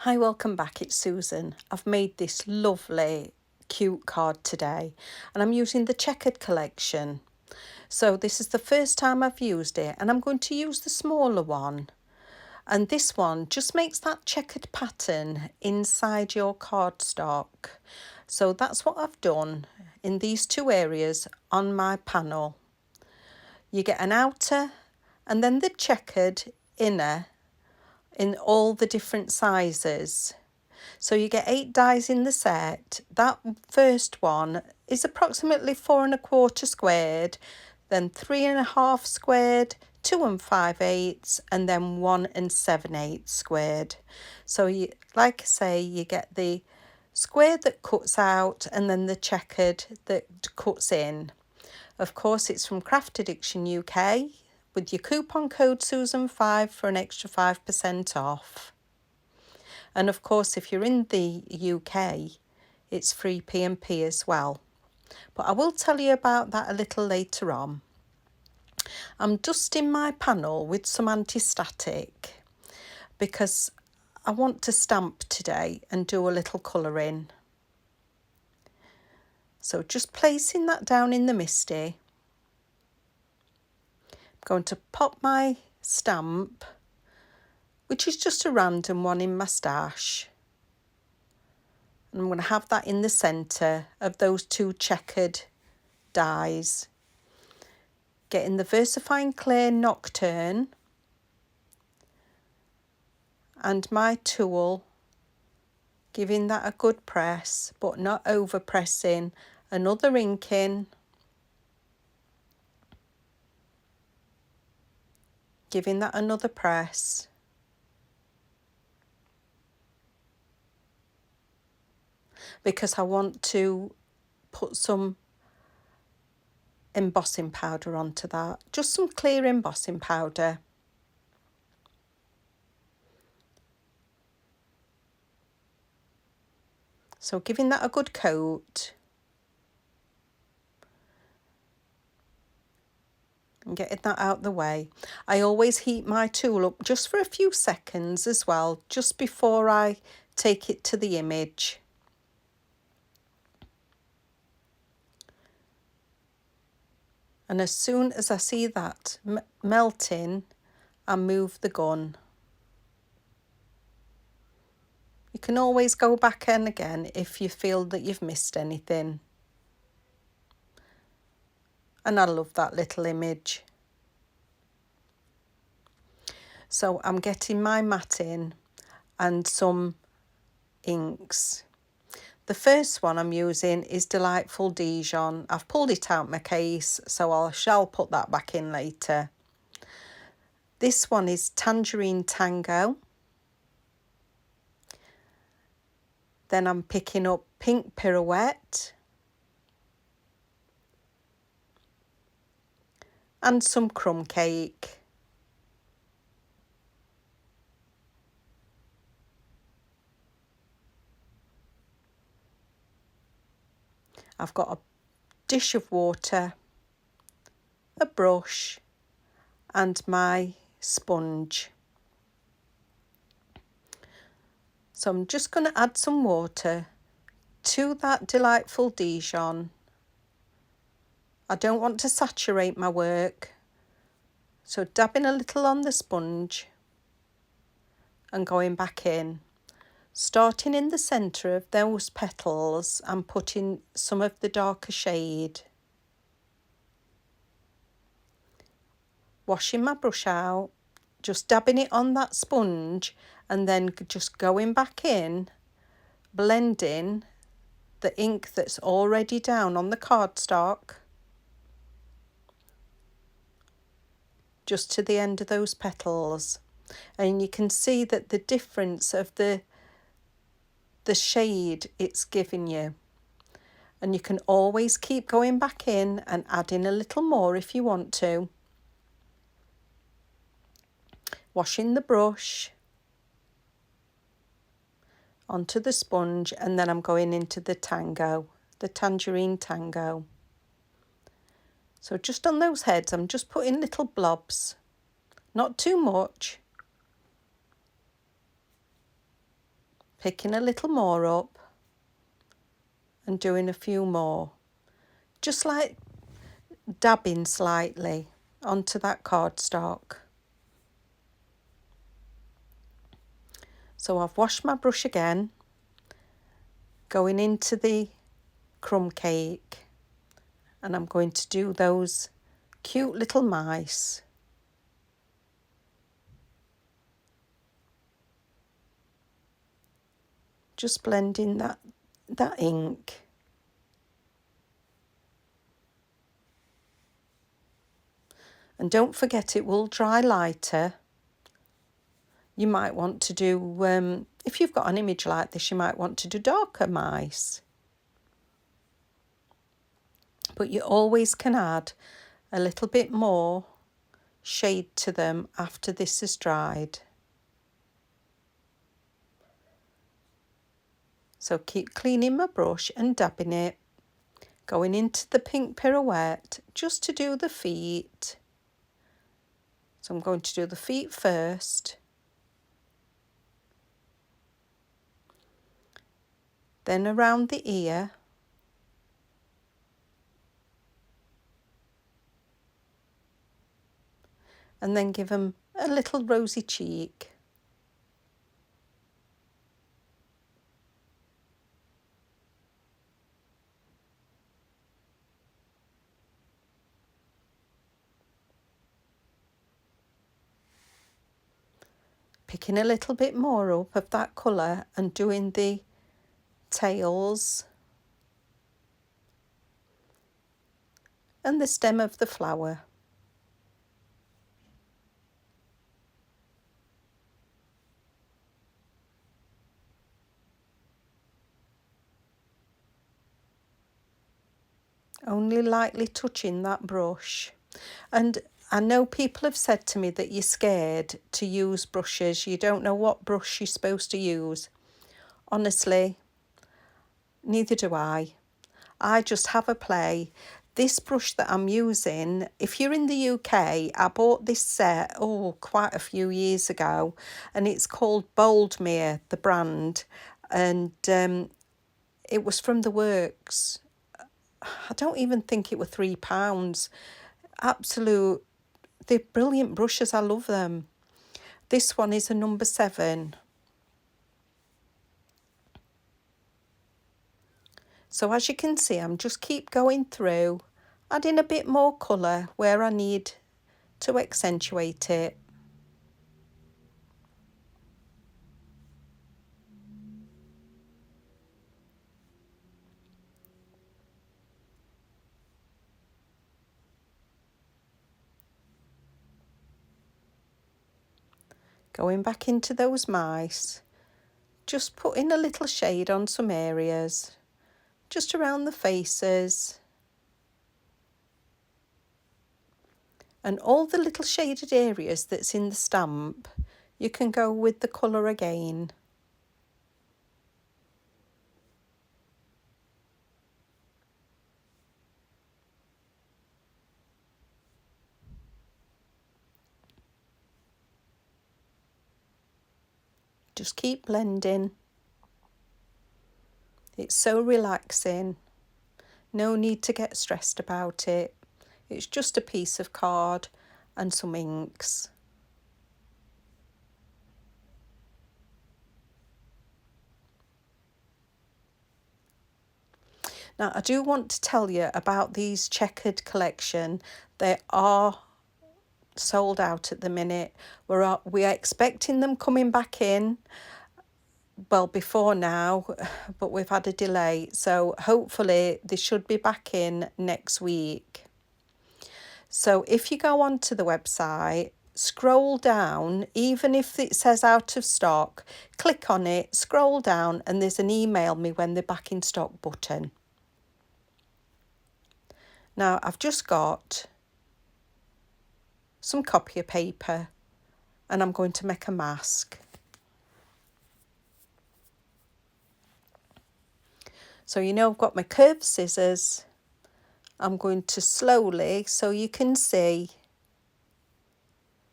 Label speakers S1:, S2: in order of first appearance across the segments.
S1: Hi, welcome back, it's Susan. I've made this lovely cute card today and I'm using the Checkered Collection. So this is the first time I've used it and I'm going to use the smaller one. And this one just makes that checkered pattern inside your cardstock. So that's what I've done in these two areas on my panel. You get an outer and then the checkered inner in all the different sizes. So you get 8 dies in the set. That first one is approximately 4 1/4 squared, then 3 1/2 squared, 2 5/8, and then 1 7/8 squared. So you, like I say, you get the square that cuts out and then the checkered that cuts in. Of course, it's from Craftaddictionuk with your coupon code susan5 for an extra 5% off. And of course, if you're in the UK, it's free P&P as well. But I will tell you about that a little later on. I'm dusting my panel with some anti-static because I want to stamp today and do a little colouring. So just placing that down in the misty. I'm going to pop my stamp, which is just a random one in my stash. And I'm going to have that in the centre of those two checkered dies. Getting the VersaFine Clear Nocturne and my tool, giving that a good press but not over pressing. Another ink in, giving that another press. Because I want to put some embossing powder onto that, just some clear embossing powder. So giving that a good coat and getting that out the way. I always heat my tool up just for a few seconds as well, just before I take it to the image. And as soon as I see that melting, I move the gun. You can always go back in again if you feel that you've missed anything. And I love that little image. So I'm getting my mat in and some inks. The first one I'm using is Delightful Dijon. I've pulled it out my case, so I shall put that back in later. This one is Tangerine Tango. Then I'm picking up Pink Pirouette. And some crumb cake. I've got a dish of water, a brush and my sponge. So I'm just going to add some water to that Delightful Dijon. I don't want to saturate my work, so dabbing a little on the sponge and going back in. Starting in the centre of those petals and putting some of the darker shade. Washing my brush out, just dabbing it on that sponge and then just going back in, blending the ink that's already down on the cardstock just to the end of those petals. And you can see that the difference of the shade it's giving you. And you can always keep going back in and adding a little more if you want to. Washing the brush onto the sponge, and then I'm going into the tango, the Tangerine Tango. So just on those heads, I'm just putting little blobs, not too much. Picking a little more up and doing a few more. Just like dabbing slightly onto that cardstock. So I've washed my brush again, going into the crumb cake, and I'm going to do those cute little mice. Just blending that ink. And don't forget, it will dry lighter. You might want to do, if you've got an image like this, you might want to do darker mice. But you always can add a little bit more shade to them after this is dried. So keep cleaning my brush and dabbing it, going into the pink pirouette just to do the feet. So I'm going to do the feet first. Then around the ear. And then give them a little rosy cheek. Picking a little bit more up of that colour and doing the tails and the stem of the flower. Only lightly touching that brush. And I know people have said to me that you're scared to use brushes. You don't know what brush you're supposed to use. Honestly, neither do I. I just have a play. This brush that I'm using, if you're in the UK, I bought this set, quite a few years ago, and it's called Boldmere, the brand, and it was from the works. I don't even think it were £3. Absolute, they're brilliant brushes, I love them. This one is a number 7. So as you can see, I'm just keep going through, adding a bit more colour where I need to accentuate it. Going back into those mice, just putting a little shade on some areas, just around the faces. And all the little shaded areas that's in the stamp, you can go with the colour again. Just keep blending. It's so relaxing. No need to get stressed about it. It's just a piece of card and some inks. Now, I do want to tell you about these Checkered Collection. They are sold out at the minute. We're expecting them coming back in, well, before now, but we've had a delay. So hopefully they should be back in next week. So if you go onto the website, scroll down, even if it says out of stock, click on it, scroll down, and there's an email me when they're back in stock button. Now I've just got some copy paper and I'm going to make a mask. So you know I've got my curved scissors. I'm going to slowly, so you can see,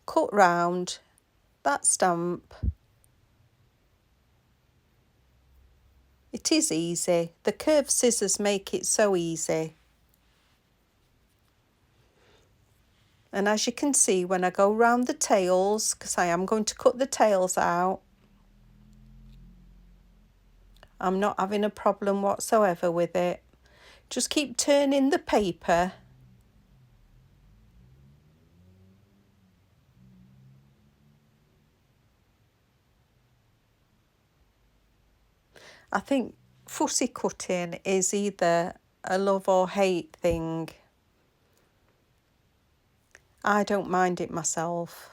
S1: cut round that stamp It is easy. The curved scissors make it so easy. And as you can see, when I go round the tails, because I am going to cut the tails out, I'm not having a problem whatsoever with it. Just keep turning the paper. I think fussy cutting is either a love or hate thing. I don't mind it myself.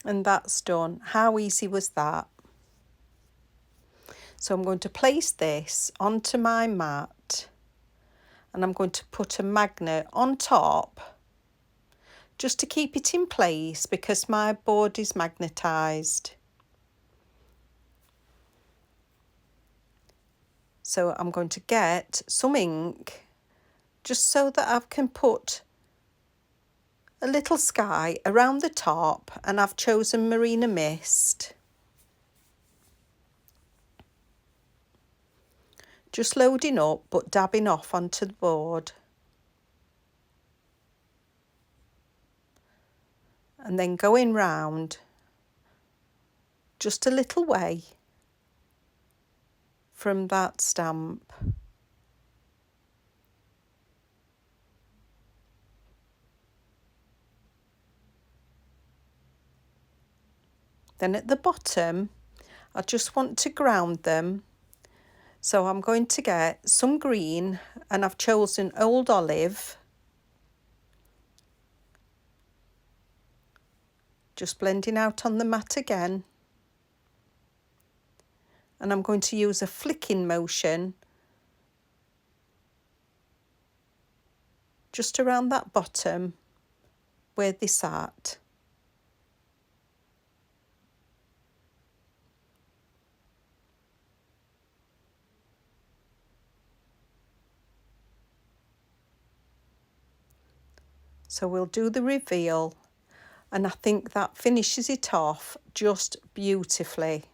S1: And that's done. How easy was that? So I'm going to place this onto my mat and I'm going to put a magnet on top just to keep it in place because my board is magnetised. So I'm going to get some ink just so that I can put a little sky around the top, and I've chosen Marina Mist. Just loading up but dabbing off onto the board. And then going round just a little way from that stamp. Then at the bottom, I just want to ground them. So I'm going to get some green, and I've chosen Old Olive. Just blending out on the mat again. And I'm going to use a flicking motion just around that bottom where they sat. So we'll do the reveal, and I think that finishes it off just beautifully.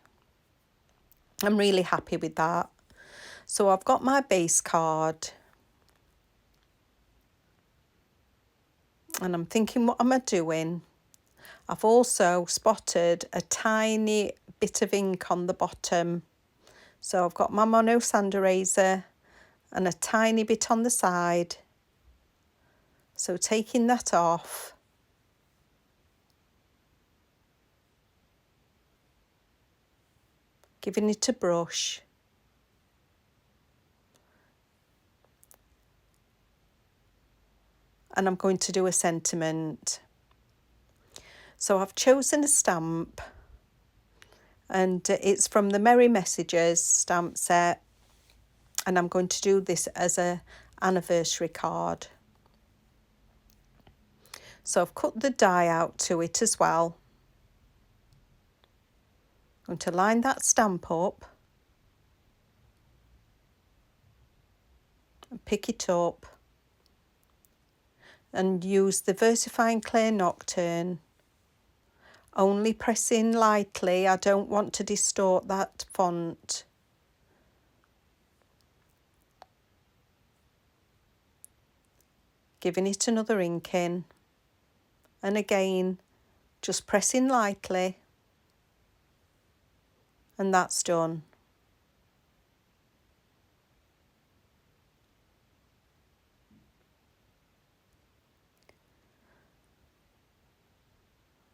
S1: I'm really happy with that. So I've got my base card and I'm thinking, what am I doing? I've also spotted a tiny bit of ink on the bottom. So I've got my mono sand eraser and a tiny bit on the side. So taking that off. Giving it a brush. And I'm going to do a sentiment. So I've chosen a stamp, and it's from the Merry Messages stamp set, and I'm going to do this as a anniversary card. So I've cut the die out to it as well. I'm going to line that stamp up and pick it up and use the Versifying Clear Nocturne, only pressing lightly. I don't want to distort that font. Giving it another ink in, and again just pressing lightly, and that's done.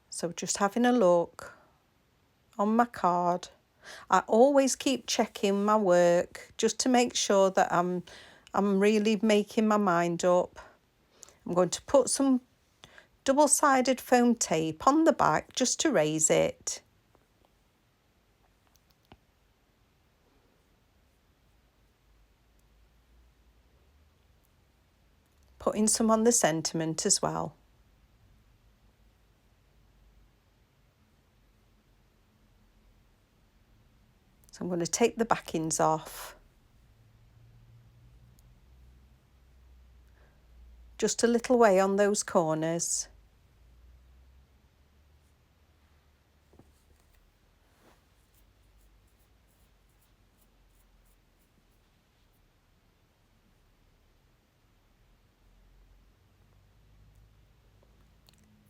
S1: So just having a look on my card. I always keep checking my work just to make sure that I'm really making my mind up. I'm going to put some double-sided foam tape on the back just to raise it. putting some on the sentiment as well. So I'm going to take the backings off. Just a little way on those corners.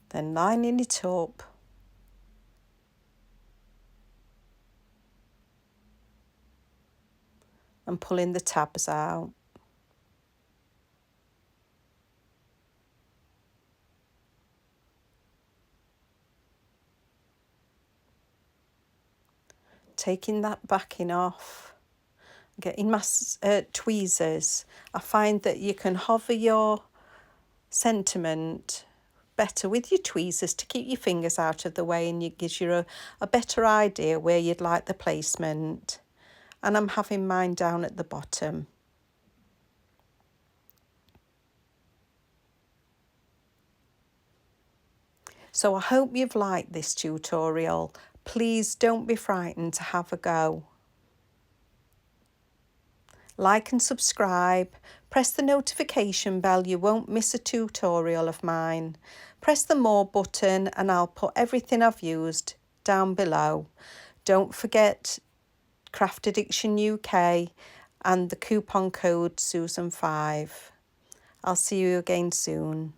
S1: Then lining it up. And pulling the tabs out. Taking that backing off. Getting my tweezers. I find that you can hover your sentiment better with your tweezers to keep your fingers out of the way, and it gives you a better idea where you'd like the placement. And I'm having mine down at the bottom. So I hope you've liked this tutorial. Please don't be frightened to have a go. Like and subscribe. Press the notification bell, you won't miss a tutorial of mine. Press the more button and I'll put everything I've used down below. Don't forget Craftaddictionuk and the coupon code Susan5. I'll see you again soon.